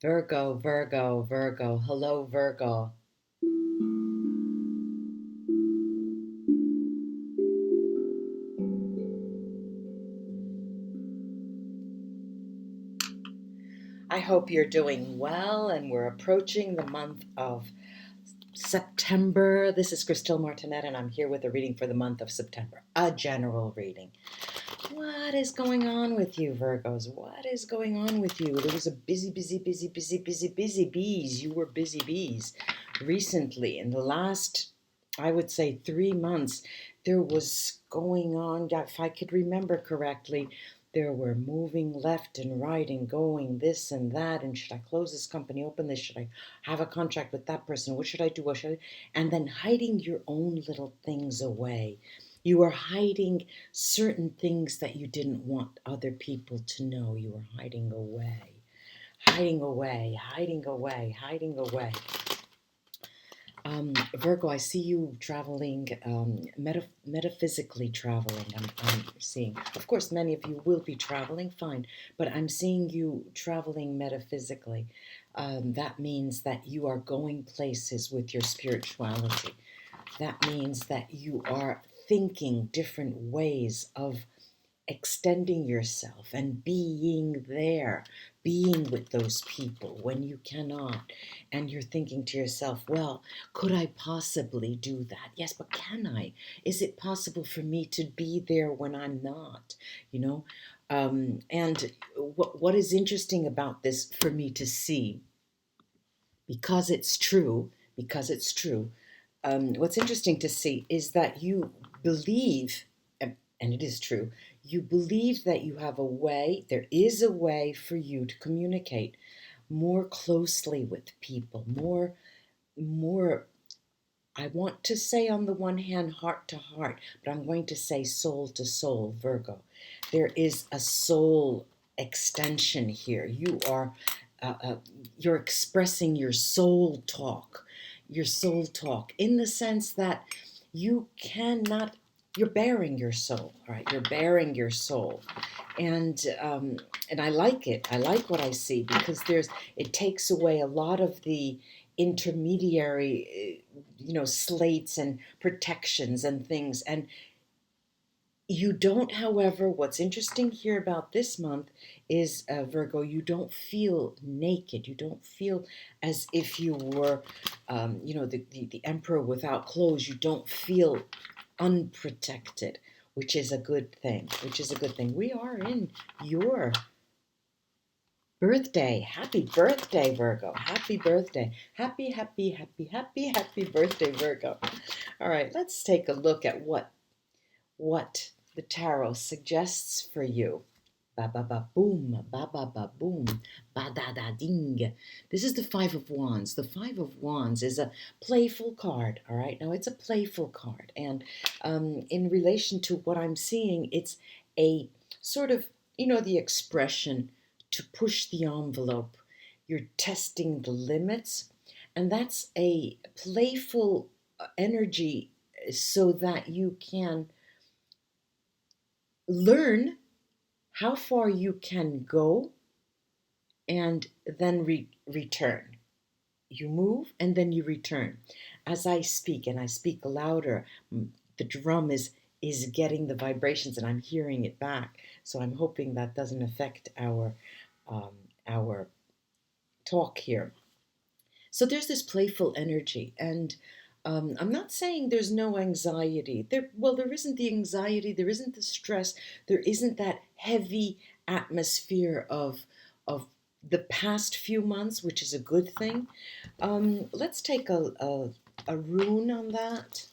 Virgo, Virgo, Virgo. Hello, Virgo. I hope you're doing well, and we're approaching the month of September. This is Christelle Martinette, and I'm here with a reading for the month of September, a general reading. What is going on with you, Virgos? What is going on with you? There was a busy bees. You were busy bees recently. In the last, I would say, 3 months, there was going on, if I could remember correctly, there were moving left and right and going this and that. And should I close this company, open this? Should I have a contract with that person? What should I do? What should I? And then hiding your own little things away. You are hiding certain things that you didn't want other people to know. You are hiding away, hiding away, hiding away, hiding away. Virgo, I see you traveling, metaphysically traveling. I'm seeing. Of course, many of you will be traveling, fine, but I'm seeing you traveling metaphysically. That means that you are going places with your spirituality. That means that you are thinking different ways of extending yourself and being there, being with those people when you cannot. And you're thinking to yourself, well, could I possibly do that? Yes, but can I? Is it possible for me to be there when I'm not? You know? And what is interesting about this for me to see, because it's true, what's interesting to see is that you believe, and it is true, you believe that you have a way, there is a way for you to communicate more closely with people, more, I want to say on the one hand, heart to heart, but I'm going to say soul to soul, Virgo. There is a soul extension here. Uh, uh, you're expressing your soul talk, in the sense that you cannot. You're bearing your soul, all right? You're bearing your soul, and I like it. I like what I see, because it takes away a lot of the intermediary, slates and protections and things, and you don't, however, what's interesting here about this month is, Virgo, you don't feel naked. You don't feel as if you were, the emperor without clothes. You don't feel unprotected, which is a good thing, We are in your birthday. Happy birthday, Virgo. Happy birthday. Happy birthday, Virgo. All right, let's take a look at what the tarot suggests for you. Ba ba ba boom, ba ba ba boom, ba da da ding. This is the Five of Wands. The Five of Wands is a playful card, all right? Now, it's a playful card. And in relation to what I'm seeing, it's a sort of, the expression to push the envelope. You're testing the limits. And that's a playful energy, so that you can learn how far you can go and then return. You move and then you return. As I speak, and I speak louder, the drum is getting the vibrations, and I'm hearing it back. So I'm hoping that doesn't affect our talk here. So there's this playful energy, and I'm not saying there's no anxiety. There isn't the anxiety, there isn't the stress, there isn't that heavy atmosphere of the past few months, which is a good thing. Let's take a rune on that.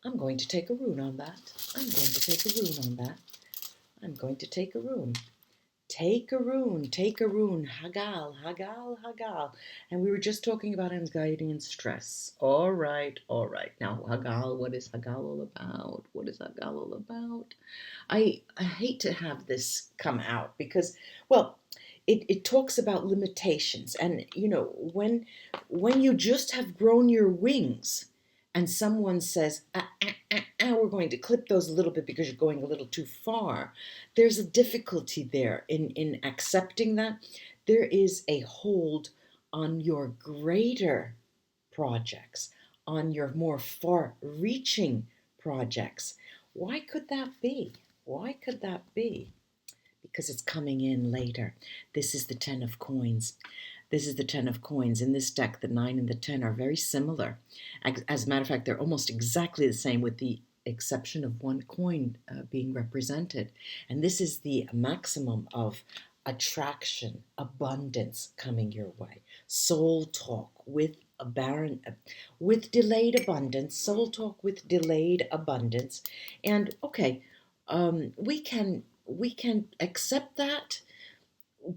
I'm going to take a rune on that. I'm going to take a rune on that. I'm going to take a rune. Take a rune, Hagal, Hagal, Hagal. And we were just talking about anxiety and stress. All right, all right. Now, Hagal, what is Hagal all about? What is Hagal all about? I hate to have this come out because, well, it talks about limitations. And, when you just have grown your wings and someone says, we're going to clip those a little bit because you're going a little too far. There's a difficulty there in accepting that. There is a hold on your greater projects, on your more far-reaching projects. Why could that be? Why could that be? Because it's coming in later. This is the 10 of coins. This is the 10 of coins. In this deck, the 9 and the 10 are very similar. As a matter of fact, they're almost exactly the same with the exception of one coin being represented. And this is the maximum of attraction, abundance coming your way. Soul talk with with delayed abundance, soul talk with delayed abundance. And okay, we can accept that.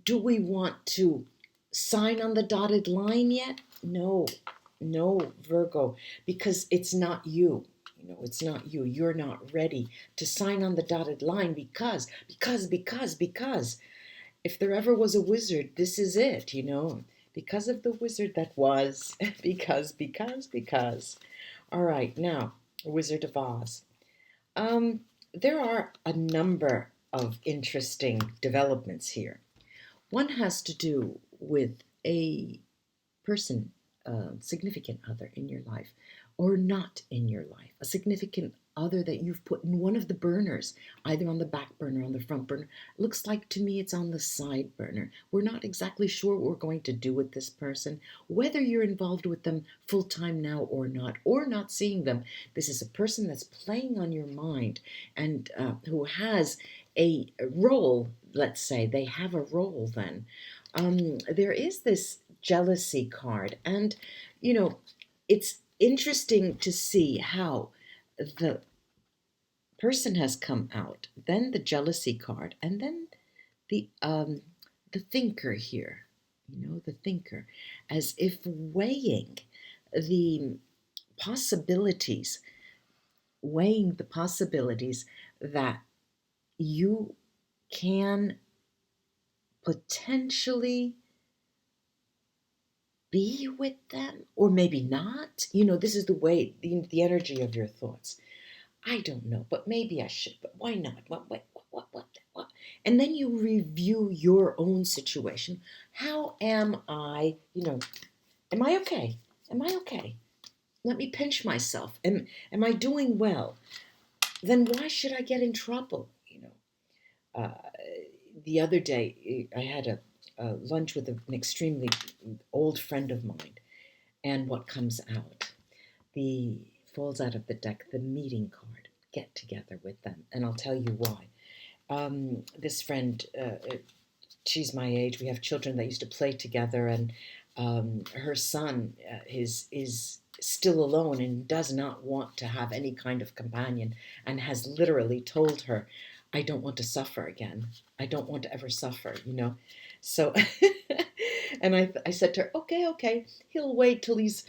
Do we want to sign on the dotted line yet? No, no, Virgo, because it's not you. You know, it's not you. You're not ready to sign on the dotted line because if there ever was a wizard, this is it, you know, because of the wizard that was, because. All right, now, Wizard of Oz. There are a number of interesting developments here. One has to do with a person, significant other in your life, or not in your life, a significant other that you've put in one of the burners, either on the back burner, on the front burner. Looks like to me it's on the side burner. We're not exactly sure what we're going to do with this person, whether you're involved with them full-time now or not seeing them. This is a person that's playing on your mind and who has a role, let's say. They have a role then. There is this jealousy card, and, you know, it's interesting to see how the person has come out, then the jealousy card, and then the thinker here, you know, the thinker, as if weighing the possibilities, that you can potentially be with them or maybe not. You know, this is the way, the energy of your thoughts. I don't know, but maybe I should, but why not? What? And then you review your own situation. How am I, you know, am I okay? Am I okay? Let me pinch myself. Am I doing well? Then why should I get in trouble? You know, the other day I had a lunch with an extremely old friend of mine, and what comes out? Falls out of the deck, the meeting card. Get together with them, and I'll tell you why. This friend, she's my age. We have children that used to play together, and her son is still alone and does not want to have any kind of companion, and has literally told her, I don't want to suffer again. I don't want to ever suffer, you know. So, and I said to her, okay, he'll wait till he's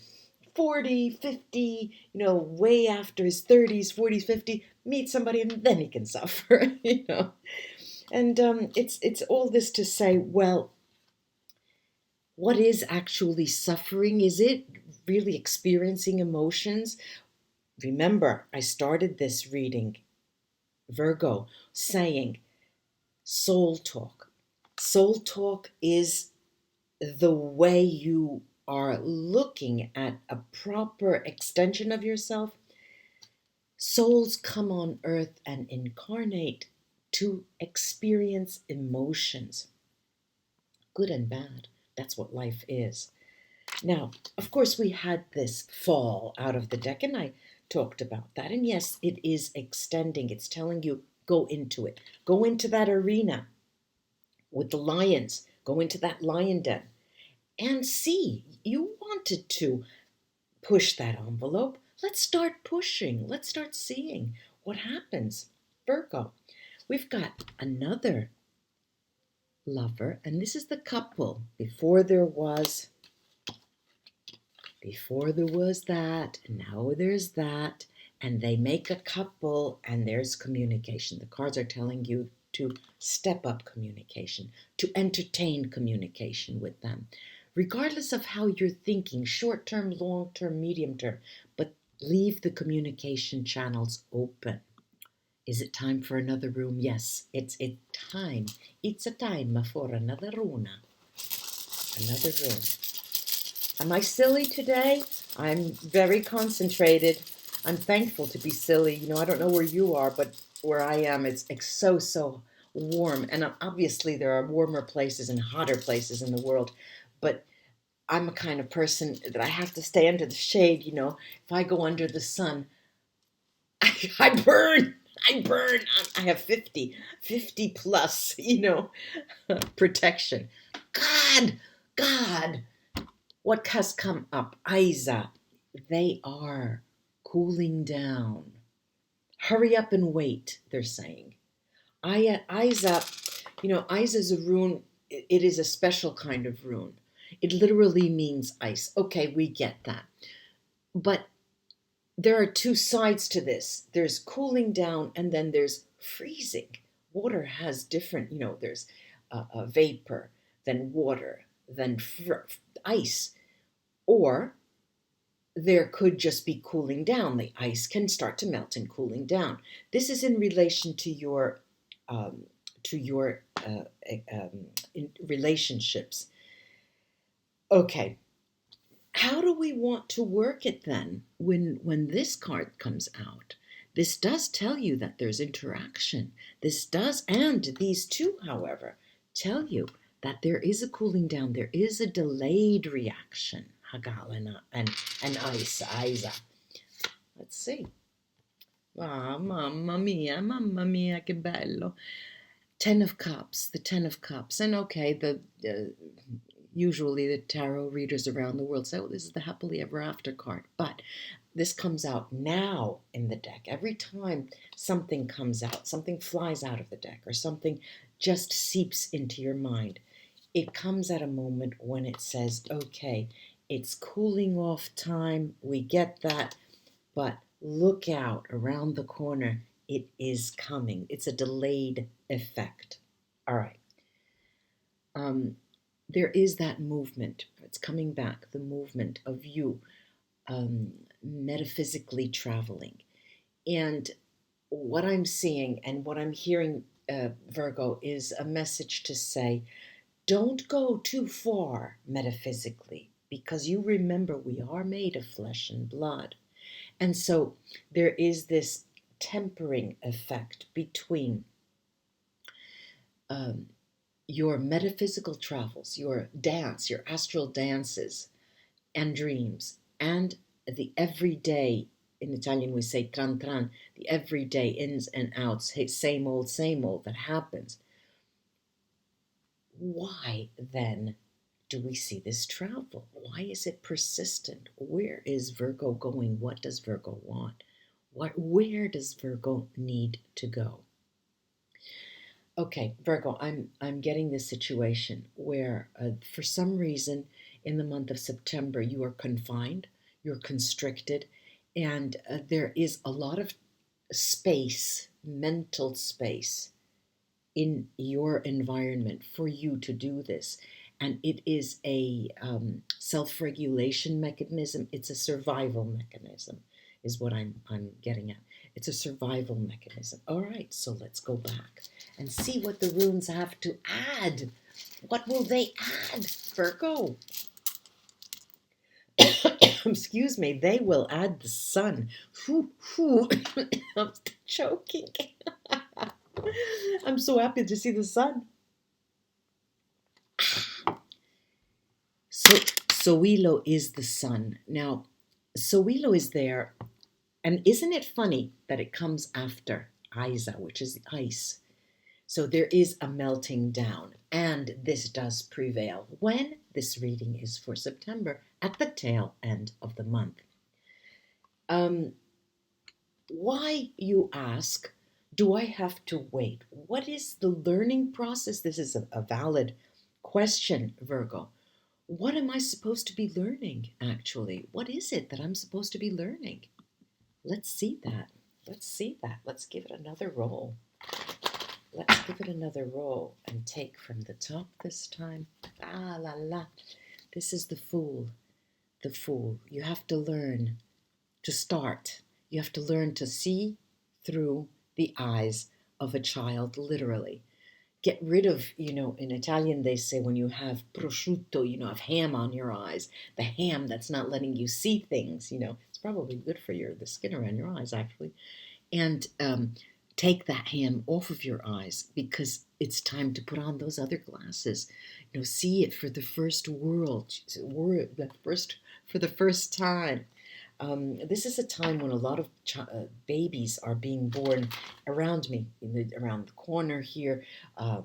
40, 50, you know, way after his 30s, 40s, 50, meet somebody and then he can suffer, you know. And it's all this to say, well, what is actually suffering? Is it really experiencing emotions? Remember, I started this reading, Virgo, saying soul talk. Soul talk is the way you are looking at a proper extension of yourself. Souls come on earth and incarnate to experience emotions, good and bad. That's what life is. Now, of course, we had this fall out of the deck, and I talked about that. And yes, it is extending. It's telling you, go into it. Go into that arena with the lions. Go into that lion den and see. You wanted to push that envelope. Let's start pushing. Let's start seeing what happens. Virgo, we've got another lover, and this is the couple. Before there was that, and now there's that, and they make a couple, and there's communication. The cards are telling you to step up communication, to entertain communication with them, regardless of how you're thinking, short-term, long-term, medium-term, but leave the communication channels open. Is it time for another room? Yes, it's a time. It's a time for another runa. Another room. Am I silly today? I'm very concentrated. I'm thankful to be silly. You know, I don't know where you are, but where I am, it's so warm. And obviously, there are warmer places and hotter places in the world. But I'm a kind of person that I have to stay under the shade. You know, if I go under the sun, I burn. I burn. I have 50 plus, you know, protection. God. What has come up? Isa. They are cooling down. Hurry up and wait, they're saying. Isa, you know, Isa is a rune. It is a special kind of rune. It literally means ice. Okay, we get that. But there are two sides to this. There's cooling down and then there's freezing. Water has different, you know, there's a vapor, then water, then ice. Or there could just be cooling down. The ice can start to melt and cooling down. This is in relation to your in relationships. Okay. How do we want to work it then when this card comes out? This does tell you that there's interaction. This does, and these two, however, tell you that there is a cooling down. There is a delayed reaction. Hagal and Isa. Let's see. Ah, mamma mia, che bello. Ten of Cups, the Ten of Cups. And okay, usually the tarot readers around the world say, oh, this is the happily ever after card. But this comes out now in the deck. Every time something comes out, something flies out of the deck, or something just seeps into your mind, it comes at a moment when it says, okay, it's cooling off time. We get that. But look out around the corner. It is coming. It's a delayed effect. All right. There is that movement. It's coming back, the movement of you metaphysically traveling. And what I'm seeing and what I'm hearing, Virgo, is a message to say, don't go too far metaphysically, because you remember we are made of flesh and blood. And so there is this tempering effect between your metaphysical travels, your dance, your astral dances and dreams, and the everyday, in Italian we say tran tran, the everyday ins and outs, same old that happens. Why then do we see this travel? Why is it persistent? Where is Virgo going? What does Virgo want? Where does Virgo need to go? Okay, Virgo, I'm getting this situation where for some reason in the month of September you are confined, you're constricted, and there is a lot of space, mental space in your environment for you to do this. And it is a self-regulation mechanism. It's a survival mechanism is what I'm getting at. It's a survival mechanism. All right, so let's go back and see what the runes have to add. What will they add, Virgo? Excuse me, they will add the sun. I'm choking. I'm so happy to see the sun. So Soilo is the sun. Now, Soilo is there, and isn't it funny that it comes after Isa, which is ice? So there is a melting down, and this does prevail when this reading is for September at the tail end of the month. Why, you ask, do I have to wait? What is the learning process? This is a valid question, Virgo. What am I supposed to be learning, actually? What is it that I'm supposed to be learning? Let's see that. Let's give it another roll. Let's give it another roll and take from the top this time. Ah, la, la. This is the Fool. The Fool. You have to learn to start. You have to learn to see through the eyes of a child, literally. get rid of, in Italian they say when you have prosciutto, have ham on your eyes, the ham that's not letting you see things, it's probably good for the skin around your eyes actually. And take that ham off of your eyes because it's time to put on those other glasses. See it for the first for the first time. This is a time when a lot of babies are being born around me, around the corner here. A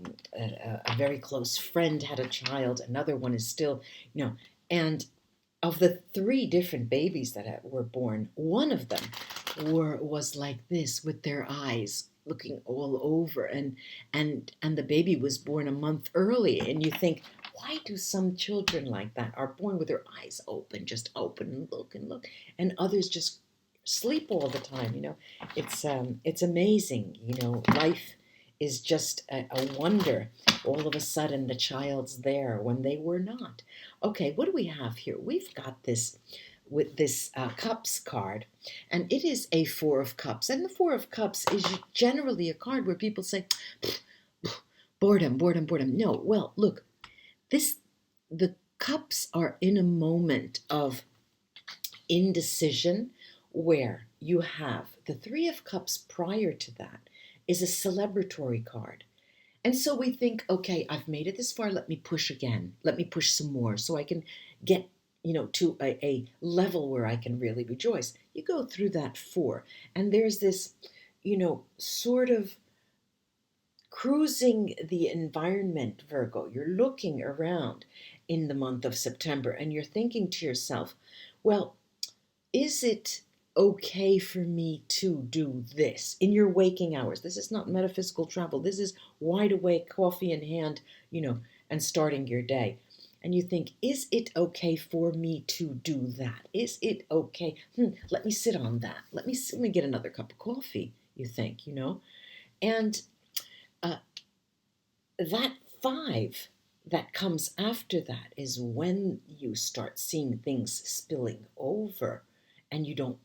very close friend had a child. Another one is still, and of the 3 different babies that were born, one of them was like this with their eyes looking all over, and the baby was born a month early, and you think, why do some children like that are born with their eyes open, just open and look, and others just sleep all the time? It's amazing. Life is just a wonder. All of a sudden, the child's there when they were not. Okay, what do we have here? We've got this with this Cups card, and it is a 4 of Cups. And the 4 of Cups is generally a card where people say, boredom, boredom, boredom. No, well, look, the Cups are in a moment of indecision where you have the 3 of Cups prior to that is a celebratory card. And so we think, okay, I've made it this far. Let me push again. Let me push some more so I can get, to a level where I can really rejoice. You go through that 4, and there's this, sort of cruising the environment, Virgo. You're looking around in the month of September, and you're thinking to yourself, well, is it okay for me to do this in your waking hours? This is not metaphysical travel. This is wide awake, coffee in hand, and starting your day. And you think, is it okay for me to do that? Is it okay? Let me sit on that. Let me get another cup of coffee, you think, And that 5 that comes after that is when you start seeing things spilling over and you don't,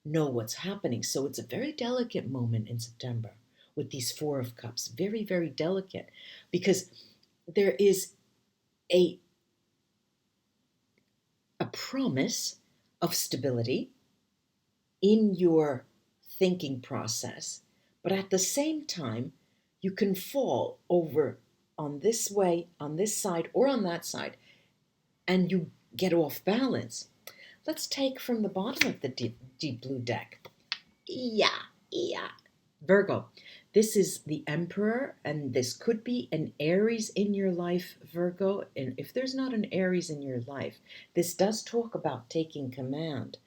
know what's happening. So it's a very delicate moment in September with these 4 of Cups. Very, very delicate, because there is a promise of stability in your thinking process, but at the same time, you can fall over on this way, on this side, or on that side, and you get off balance. Let's take from the bottom of the deep blue deck. Yeah. Virgo, this is the Emperor, and this could be an Aries in your life, Virgo. And if there's not an Aries in your life, this does talk about taking command,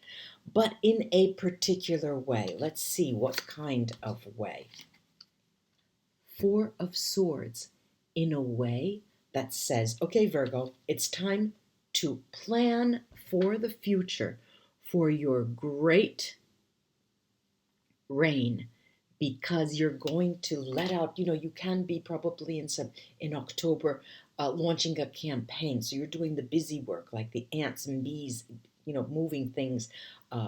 but in a particular way. Let's see what kind of way. 4 of Swords, in a way that says, okay, Virgo, it's time to plan for the future, for your great reign, because you're going to let out, you can be probably in October launching a campaign. So you're doing the busy work like the ants and bees, moving things,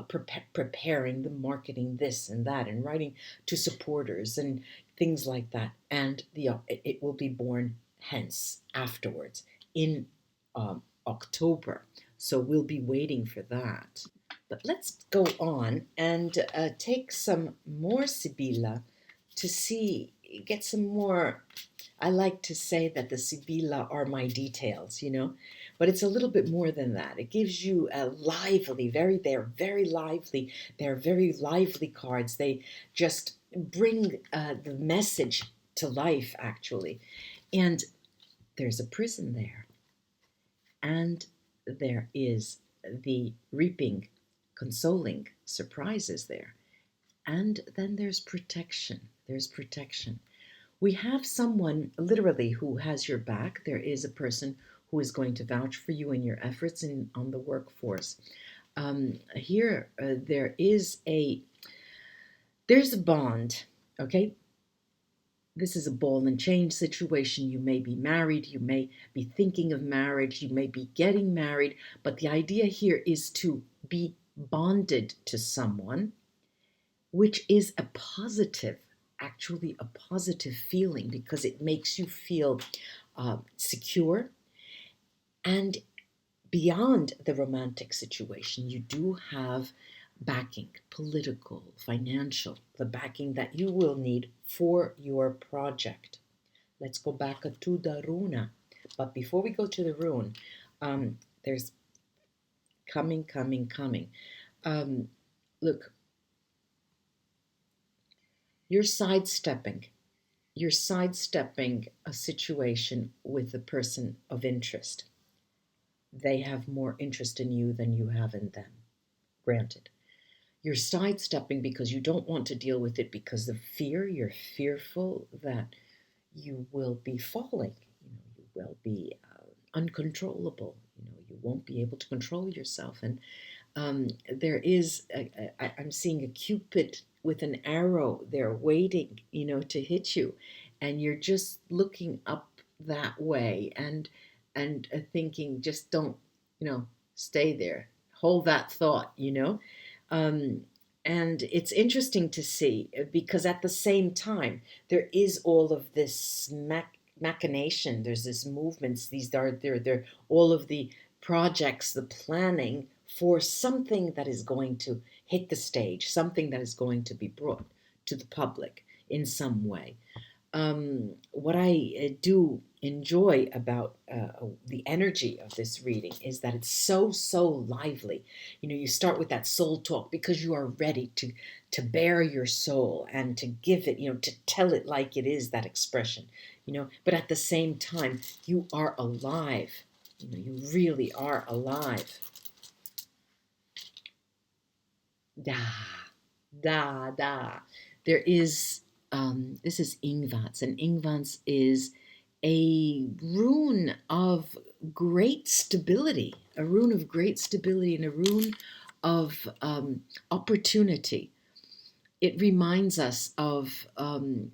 preparing the marketing, this and that, and writing to supporters and things like that. And it will be born hence afterwards in October. So we'll be waiting for that. But let's go on and take some more sibilla to get some more. I like to say that the sibilla are my details, but it's a little bit more than that. It gives you a lively, they're very lively. They're very lively cards. They just bring the message to life, actually. And there's a prison there. And there is the reaping, consoling surprises there. And then there's protection. We have someone literally who has your back. There is a person who is going to vouch for you in your efforts on the workforce. Here, there's a bond, okay? This is a ball and chain situation. You may be married, you may be thinking of marriage, you may be getting married, but the idea here is to be bonded to someone, which is a positive actually a positive feeling because it makes you feel secure. And beyond the romantic situation, you do have backing, political, financial, the backing that you will need for your project. Let's go back to the runa. But before we go to the rune, there's coming. Look, you're sidestepping a situation with a person of interest. They have more interest in you than you have in them. Granted. You're sidestepping because you don't want to deal with it because of fear. You're fearful that you will be falling. You will be uncontrollable. You won't be able to control yourself. And there is, I'm seeing a Cupid with an arrow there waiting, to hit you. And you're just looking up that way and thinking, just don't, stay there. Hold that thought, And it's interesting to see because at the same time, there is all of this machination. There's this movements. They're all of the projects, the planning for something that is going to hit the stage, something that is going to be brought to the public in some way. What I do enjoy about the energy of this reading is that it's so lively. You start with that soul talk because you are ready to bare your soul and to give it, to tell it like it is, that expression, but at the same time, you are alive. You really are alive. Da. There is, this is Ingvats, and Ingvats is a rune of great stability, and a rune of opportunity. It reminds us of the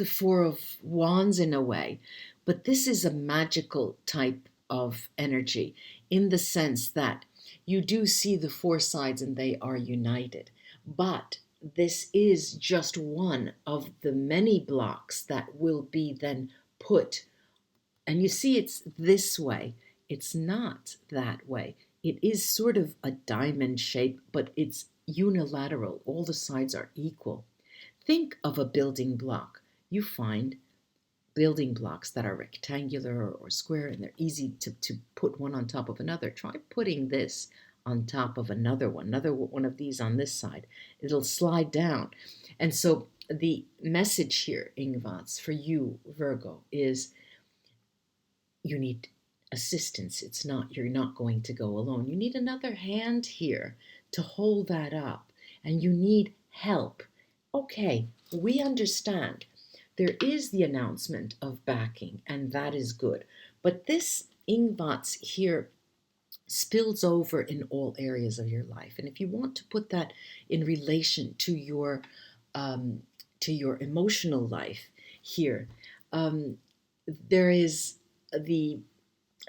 Four of Wands in a way, but this is a magical type of energy in the sense that you do see the four sides and they are united, but this is just one of the many blocks that will be then put. And you see, it's this way. It's not that way. It is sort of a diamond shape, but it's unilateral. All the sides are equal. Think of a building block. You find building blocks that are rectangular or square, and they're easy to put one on top of another. Try putting this on top of another one of these on this side. It'll slide down. And so the message here, Ingvats, for you, Virgo, is you need assistance. You're not going to go alone. You need another hand here to hold that up, and you need help. Okay, we understand. There is the announcement of backing, and that is good. But this Ingvats here spills over in all areas of your life. And if you want to put that in relation to your emotional life here, there is the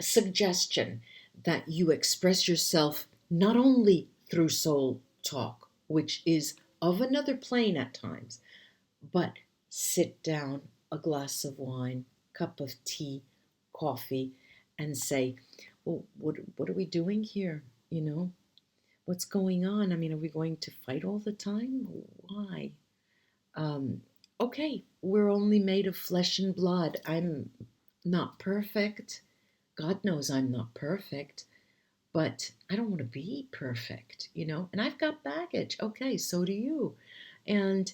suggestion that you express yourself not only through soul talk, which is of another plane at times, but sit down, a glass of wine, cup of tea, coffee, and say, well, what are we doing here? What's going on? I mean, are we going to fight all the time? Why? Okay, we're only made of flesh and blood. I'm not perfect. God knows I'm not perfect, but I don't want to be perfect, and I've got baggage. Okay, so do you. And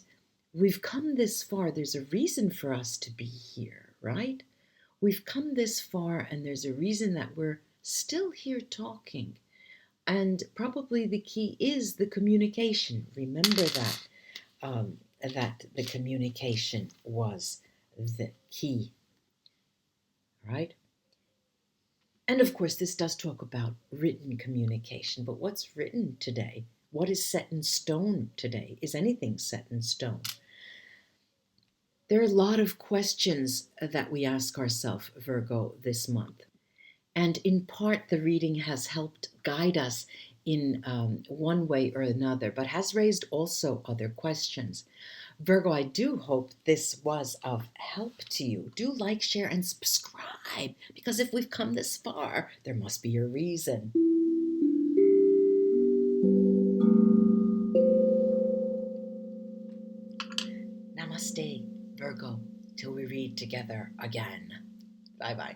we've come this far. There's a reason for us to be here, right? We've come this far, and there's a reason that we're still here talking. And probably the key is the communication. Remember that the communication was the key, right? And of course, this does talk about written communication, but what's written today? What is set in stone today? Is anything set in stone? There are a lot of questions that we ask ourselves, Virgo, this month. And in part, the reading has helped guide us in one way or another, but has raised also other questions. Virgo, I do hope this was of help to you. Do like, share, and subscribe, because if we've come this far, there must be a reason. Namaste, Virgo, till we read together again. Bye-bye.